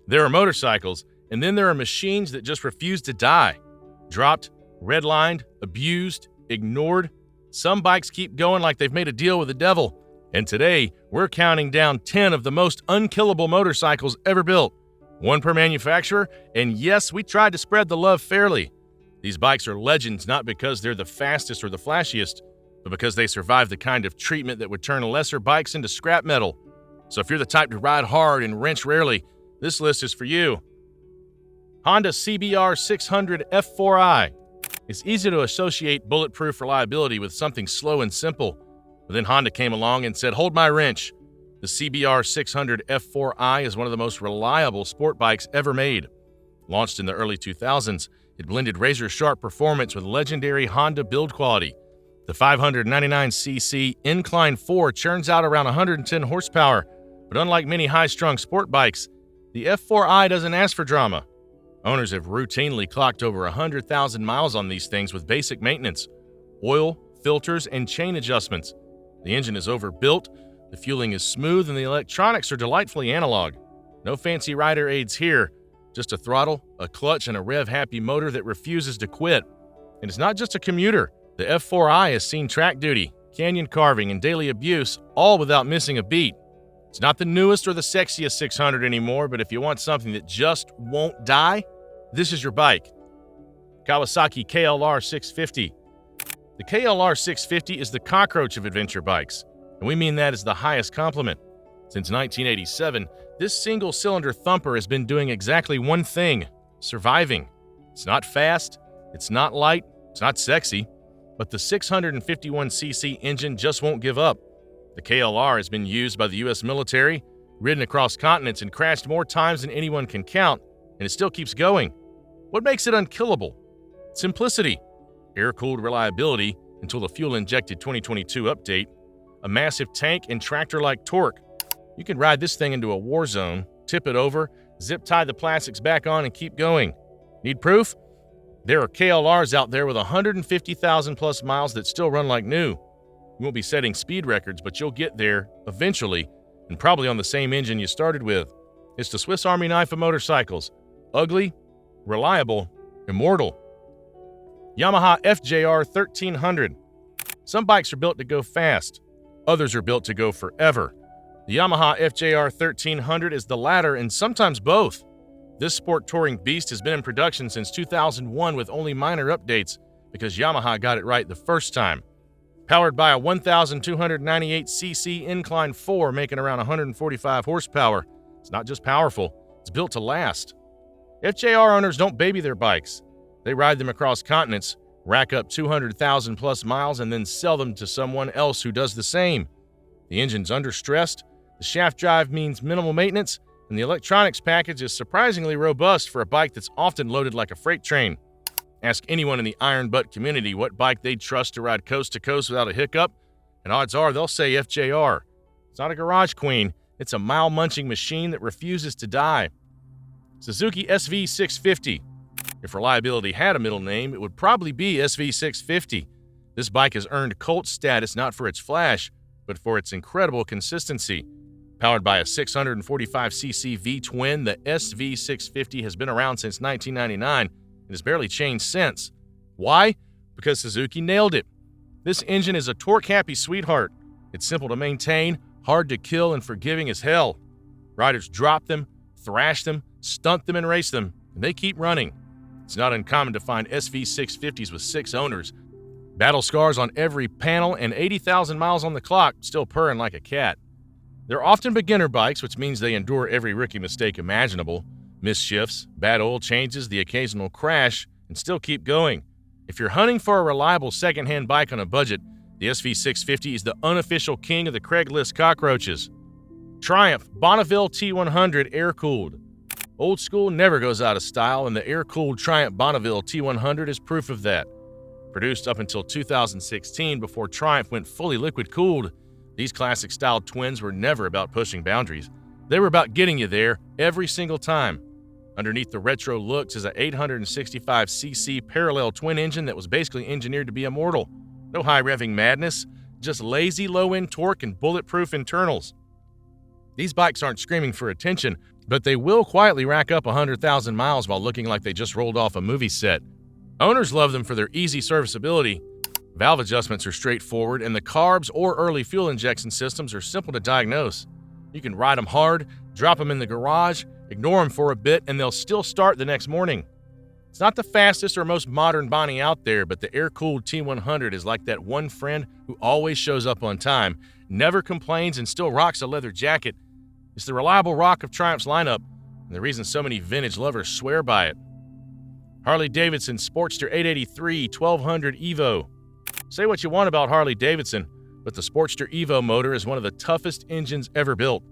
There are motorcycles, and then there are machines that just refuse to die. Dropped, redlined, abused, ignored. Some bikes keep going like they've made a deal with the devil. And today, we're counting down 10 of the most unkillable motorcycles ever built. One per manufacturer, and yes, we tried to spread the love fairly. These bikes are legends not because they're the fastest or the flashiest, but because they survive the kind of treatment that would turn lesser bikes into scrap metal. So if you're the type to ride hard and wrench rarely, this list is for you. Honda CBR 600 F4i. It's easy to associate bulletproof reliability with something slow and simple, but then Honda came along and said, hold my wrench. The CBR 600 F4i is one of the most reliable sport bikes ever made. Launched in the early 2000s, it blended razor-sharp performance with legendary Honda build quality. The 599cc Incline 4 churns out around 110 horsepower, but unlike many high-strung sport bikes, the F4i doesn't ask for drama. Owners have routinely clocked over 100,000 miles on these things with basic maintenance, oil, filters, and chain adjustments. The engine is overbuilt, the fueling is smooth, and the electronics are delightfully analog. No fancy rider aids here, just a throttle, a clutch, and a rev-happy motor that refuses to quit. And it's not just a commuter. The F4i has seen track duty, canyon carving, and daily abuse, all without missing a beat. It's not the newest or the sexiest 600 anymore, but if you want something that just won't die, this is your bike. Kawasaki KLR 650. The KLR 650 is the cockroach of adventure bikes, and we mean that as the highest compliment. Since 1987, this single-cylinder thumper has been doing exactly one thing: surviving. It's not fast, it's not light, it's not sexy, but the 651cc engine just won't give up. The KLR has been used by the U.S. military, ridden across continents, and crashed more times than anyone can count, and it still keeps going. What makes it unkillable? Simplicity, air-cooled reliability until the fuel-injected 2022 update, a massive tank, and tractor-like torque. You can ride this thing into a war zone, tip it over, zip-tie the plastics back on, and keep going. Need proof? There are KLRs out there with 150,000 plus miles that still run like new. You won't be setting speed records, but you'll get there eventually, and probably on the same engine you started with. It's the Swiss Army knife of motorcycles. Ugly, reliable, immortal. Yamaha FJR 1300. Some bikes are built to go fast. Others are built to go forever. The Yamaha FJR 1300 is the latter and sometimes both. This sport touring beast has been in production since 2001 with only minor updates because Yamaha got it right the first time. Powered by a 1,298cc Incline 4 making around 145 horsepower. It's not just powerful, it's built to last. FJR owners don't baby their bikes. They ride them across continents, rack up 200,000 plus miles, and then sell them to someone else who does the same. The engine's understressed, the shaft drive means minimal maintenance, and the electronics package is surprisingly robust for a bike that's often loaded like a freight train. Ask anyone in the iron butt community what bike they'd trust to ride coast to coast without a hiccup, and odds are they'll say FJR. It's not a garage queen, it's a mile-munching machine that refuses to die. Suzuki SV650. If reliability had a middle name, it would probably be SV650. This bike has earned cult status not for its flash, but for its incredible consistency. Powered by a 645cc V-twin, the SV650 has been around since 1999 and has barely changed since. Why? Because Suzuki nailed it. This engine is a torque-happy sweetheart. It's simple to maintain, hard to kill, and forgiving as hell. Riders drop them, thrash them, stunt them, and race them, and they keep running. It's not uncommon to find SV650s with 6 owners, battle scars on every panel, and 80,000 miles on the clock, still purring like a cat. They're often beginner bikes, which means they endure every rookie mistake imaginable. Misshifts, bad oil changes, the occasional crash, and still keep going. If you're hunting for a reliable secondhand bike on a budget, the SV650 is the unofficial king of the Craigslist cockroaches. Triumph Bonneville T100 air-cooled. Old school never goes out of style, and the air-cooled Triumph Bonneville T100 is proof of that. Produced up until 2016 before Triumph went fully liquid-cooled, these classic-styled twins were never about pushing boundaries. They were about getting you there every single time. Underneath the retro looks is an 865cc parallel twin engine that was basically engineered to be immortal. No high-revving madness, just lazy low-end torque and bulletproof internals. These bikes aren't screaming for attention, but they will quietly rack up 100,000 miles while looking like they just rolled off a movie set. Owners love them for their easy serviceability. Valve adjustments are straightforward, and the carbs or early fuel injection systems are simple to diagnose. You can ride them hard, drop them in the garage, ignore them for a bit, and they'll still start the next morning. It's not the fastest or most modern Bonnie out there, but the air-cooled T100 is like that one friend who always shows up on time, never complains, and still rocks a leather jacket. It's the reliable rock of Triumph's lineup, and the reason so many vintage lovers swear by it. Harley-Davidson Sportster 883 1200 Evo. Say what you want about Harley-Davidson, but the Sportster Evo motor is one of the toughest engines ever built.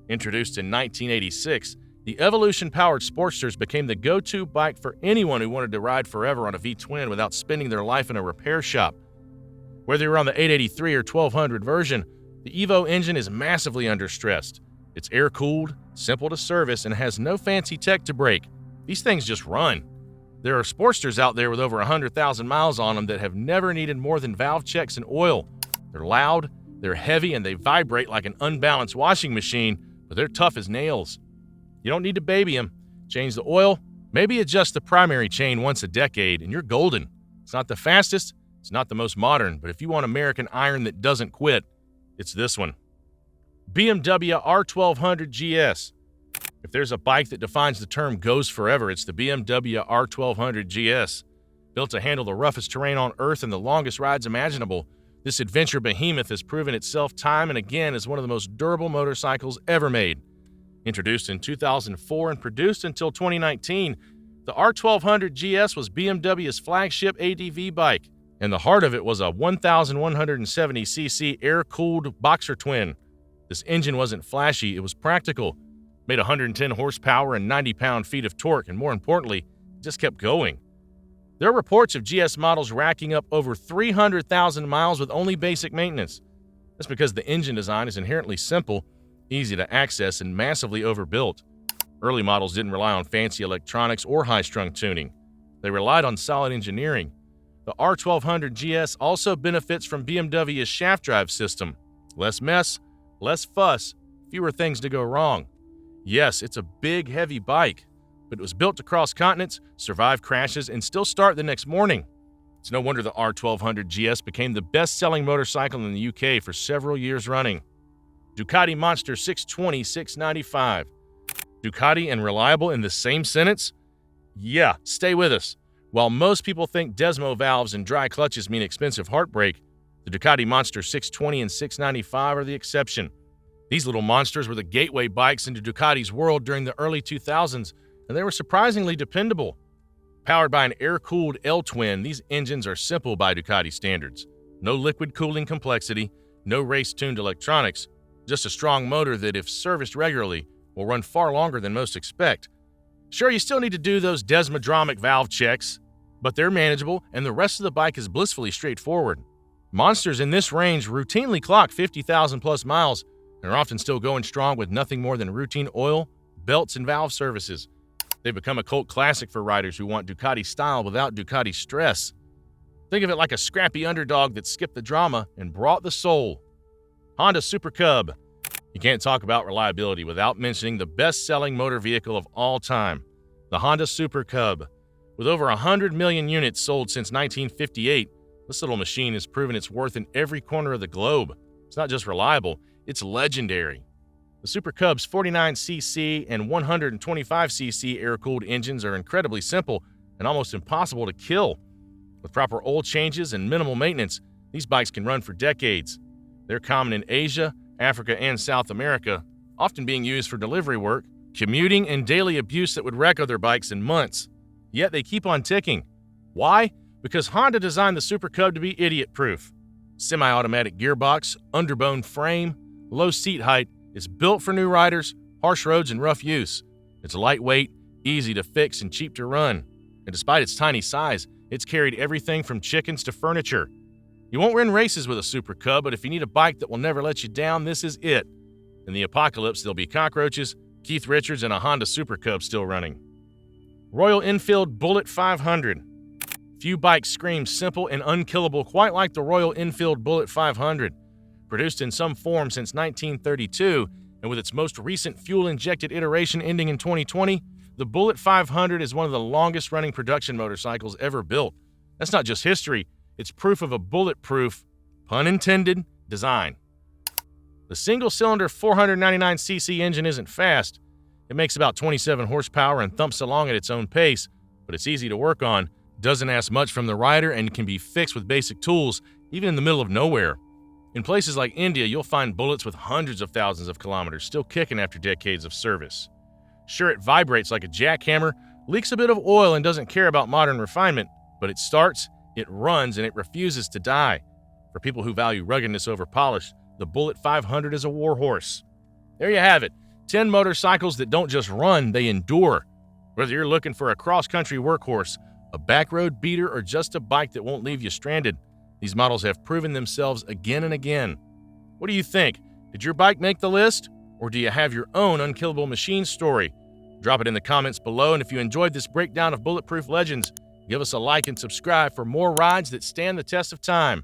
Introduced in 1986, the Evolution-powered Sportsters became the go-to bike for anyone who wanted to ride forever on a V-twin without spending their life in a repair shop. Whether you're on the 883 or 1200 version, the Evo engine is massively understressed. It's air-cooled, simple to service, and has no fancy tech to break. These things just run. There are Sportsters out there with over 100,000 miles on them that have never needed more than valve checks and oil. They're loud, they're heavy, and they vibrate like an unbalanced washing machine, but they're tough as nails. You don't need to baby them. Change the oil, maybe adjust the primary chain once a decade, and you're golden. It's not the fastest, it's not the most modern, but if you want American iron that doesn't quit, it's this one. BMW R1200 GS. If there's a bike that defines the term goes forever, it's the BMW R1200 GS. Built to handle the roughest terrain on Earth and the longest rides imaginable, this adventure behemoth has proven itself time and again as one of the most durable motorcycles ever made. Introduced in 2004 and produced until 2019, the R1200 GS was BMW's flagship ADV bike, and the heart of it was a 1,170cc air-cooled boxer twin. This engine wasn't flashy, it was practical. Made 110 horsepower and 90 pound-feet of torque, and more importantly, it just kept going. There are reports of GS models racking up over 300,000 miles with only basic maintenance. That's because the engine design is inherently simple, easy to access, and massively overbuilt. Early models didn't rely on fancy electronics or high-strung tuning. They relied on solid engineering. The R1200 GS also benefits from BMW's shaft drive system. Less mess, less fuss, fewer things to go wrong. Yes, it's a big, heavy bike, but it was built to cross continents, survive crashes, and still start the next morning. It's no wonder the R1200 GS became the best-selling motorcycle in the UK for several years running. Ducati Monster 620/695. Ducati and reliable in the same sentence? Yeah, stay with us. While most people think Desmo valves and dry clutches mean expensive heartbreak, the Ducati Monster 620 and 695 are the exception. These little monsters were the gateway bikes into Ducati's world during the early 2000s, and they were surprisingly dependable. Powered by an air-cooled L-twin, these engines are simple by Ducati standards. No liquid cooling complexity, no race-tuned electronics, just a strong motor that, if serviced regularly, will run far longer than most expect. Sure, you still need to do those desmodromic valve checks, but they're manageable, and the rest of the bike is blissfully straightforward. Monsters in this range routinely clock 50,000 plus miles, and are often still going strong with nothing more than routine oil, belts, and valve services. They've become a cult classic for riders who want Ducati style without Ducati stress. Think of it like a scrappy underdog that skipped the drama and brought the soul. Honda Super Cub. You can't talk about reliability without mentioning the best-selling motor vehicle of all time, the Honda Super Cub. With over 100 million units sold since 1958, this little machine has proven its worth in every corner of the globe. It's not just reliable, it's legendary. The Super Cub's 49cc and 125cc air-cooled engines are incredibly simple and almost impossible to kill. With proper oil changes and minimal maintenance, these bikes can run for decades. They're common in Asia, Africa, and South America, often being used for delivery work, commuting, and daily abuse that would wreck other bikes in months. Yet they keep on ticking. Why? Because Honda designed the Super Cub to be idiot-proof. Semi-automatic gearbox, underbone frame, low seat height, it's built for new riders, harsh roads, and rough use. It's lightweight, easy to fix, and cheap to run. And despite its tiny size, it's carried everything from chickens to furniture. You won't win races with a Super Cub, but if you need a bike that will never let you down, this is it. In the apocalypse, there'll be cockroaches, Keith Richards, and a Honda Super Cub still running. Royal Enfield Bullet 500. Few bikes scream simple and unkillable quite like the Royal Enfield Bullet 500. Produced in some form since 1932, and with its most recent fuel-injected iteration ending in 2020, the Bullet 500 is one of the longest-running production motorcycles ever built. That's not just history, it's proof of a bulletproof, pun intended, design. The single-cylinder 499cc engine isn't fast. It makes about 27 horsepower and thumps along at its own pace, but it's easy to work on, doesn't ask much from the rider, and can be fixed with basic tools, even in the middle of nowhere. In places like India, you'll find bullets with hundreds of thousands of kilometers still kicking after decades of service. Sure, it vibrates like a jackhammer, leaks a bit of oil, and doesn't care about modern refinement, but it starts, it runs, and it refuses to die. For people who value ruggedness over polish, the Bullet 500 is a warhorse. There you have it, 10 motorcycles that don't just run, they endure. Whether you're looking for a cross-country workhorse, a backroad beater, or just a bike that won't leave you stranded, these models have proven themselves again and again. What do you think? Did your bike make the list? Or do you have your own unkillable machine story? Drop it in the comments below, and if you enjoyed this breakdown of bulletproof legends, give us a like and subscribe for more rides that stand the test of time.